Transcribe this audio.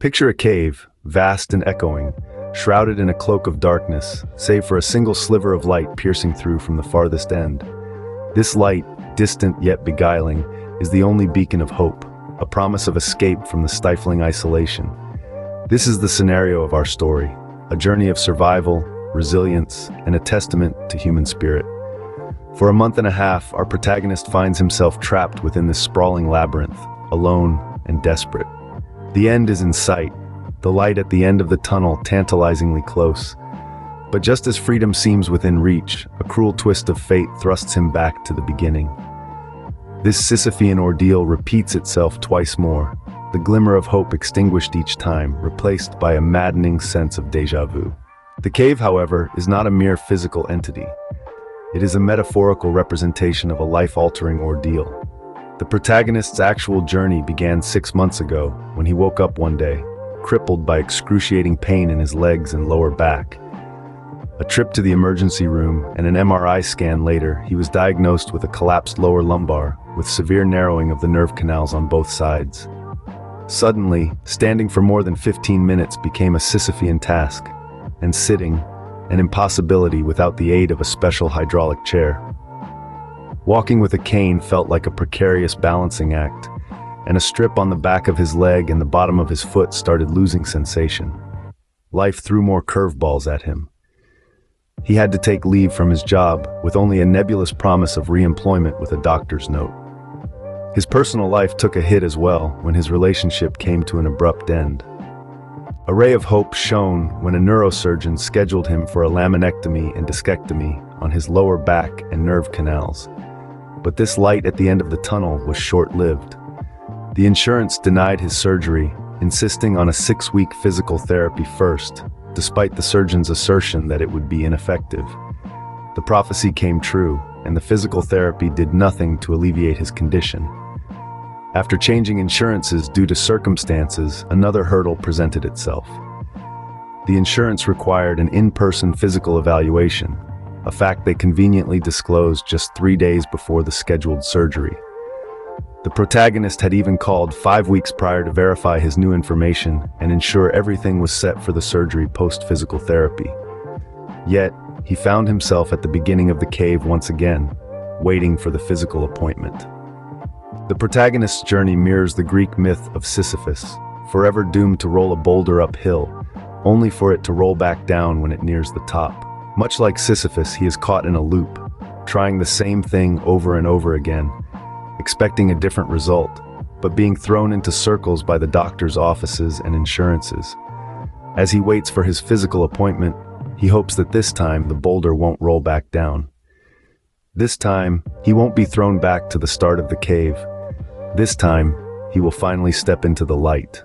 Picture a cave, vast and echoing, shrouded in a cloak of darkness, save for a single sliver of light piercing through from the farthest end. This light, distant yet beguiling, is the only beacon of hope, a promise of escape from the stifling isolation. This is the scenario of our story, a journey of survival, resilience, and a testament to human spirit. For a month and a half, our protagonist finds himself trapped within this sprawling labyrinth, alone and desperate. The end is in sight, the light at the end of the tunnel tantalizingly close. But just as freedom seems within reach, a cruel twist of fate thrusts him back to the beginning. This Sisyphean ordeal repeats itself twice more, the glimmer of hope extinguished each time, replaced by a maddening sense of déjà vu. The cave, however, is not a mere physical entity. It is a metaphorical representation of a life-altering ordeal. The protagonist's actual journey began 6 months ago, when he woke up one day, crippled by excruciating pain in his legs and lower back. A trip to the emergency room and an MRI scan later, he was diagnosed with a collapsed lower lumbar, with severe narrowing of the nerve canals on both sides. Suddenly, standing for more than 15 minutes became a Sisyphean task, and sitting, an impossibility without the aid of a special hydraulic chair. Walking with a cane felt like a precarious balancing act, and a strip on the back of his leg and the bottom of his foot started losing sensation. Life threw more curveballs at him. He had to take leave from his job, with only a nebulous promise of re-employment with a doctor's note. His personal life took a hit as well when his relationship came to an abrupt end. A ray of hope shone when a neurosurgeon scheduled him for a laminectomy and discectomy on his lower back and nerve canals. But this light at the end of the tunnel was short-lived. The insurance denied his surgery, insisting on a 6-week physical therapy first, despite the surgeon's assertion that it would be ineffective. The prophecy came true, and the physical therapy did nothing to alleviate his condition. After changing insurances due to circumstances, another hurdle presented itself. The insurance required an in-person physical evaluation, a fact they conveniently disclosed just 3 days before the scheduled surgery. The protagonist had even called 5 weeks prior to verify his new information and ensure everything was set for the surgery post-physical therapy. Yet, he found himself at the beginning of the cave once again, waiting for the physical appointment. The protagonist's journey mirrors the Greek myth of Sisyphus, forever doomed to roll a boulder uphill, only for it to roll back down when it nears the top. Much like Sisyphus, he is caught in a loop, trying the same thing over and over again, expecting a different result, but being thrown into circles by the doctor's offices and insurances. As he waits for his physical appointment, he hopes that this time the boulder won't roll back down. This time, he won't be thrown back to the start of the cave. This time, he will finally step into the light.